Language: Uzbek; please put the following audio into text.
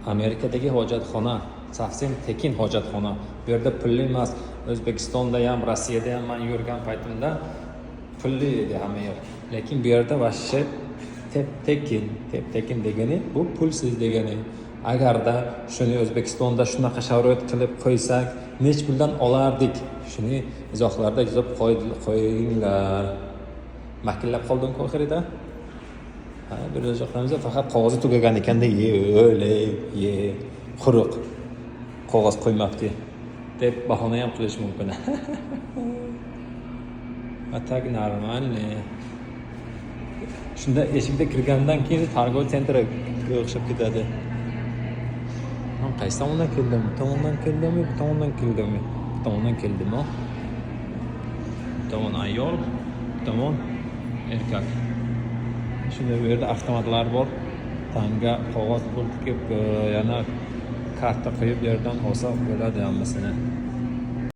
Amerikadagi hojatxona совсем tekin hojatxona. Bu yerda pulli emas. O'zbekistonda ham, Rossiyada ham men yurgan paytimda pulli edi hamma yer. Lekin bu yerda vashshe tekin degani bu pulsiz degani. Agarda shuni O'zbekistonda shunaqa sharoit qilib qo'ysak, nech puldan olardik? Shuni izohlarda yozib qo'yinglar. Makillab qoldim-ku oxirida. Bir izohlarimiz faqat qog'ozi tugagan ekanda, quruq qog'oz qo'ymabdi deb bahona ham qilish mumkin. Atak normalni. Shunda eshikda kirgandan keyin targ'ibot sentriga o'xshab ketadi. Qaysi tomondan keldim? Bu tomondan keldimmi? Bu tomondan keldimmi? Bu tomondan keldimmi? Bu tomon ayol, bu tomon erkak. Shunda bu yerda avtomatlar bor. Tanga qog'oz pul tikib, yana karta qo'yib yerdan olsa bo'ladi hammasini.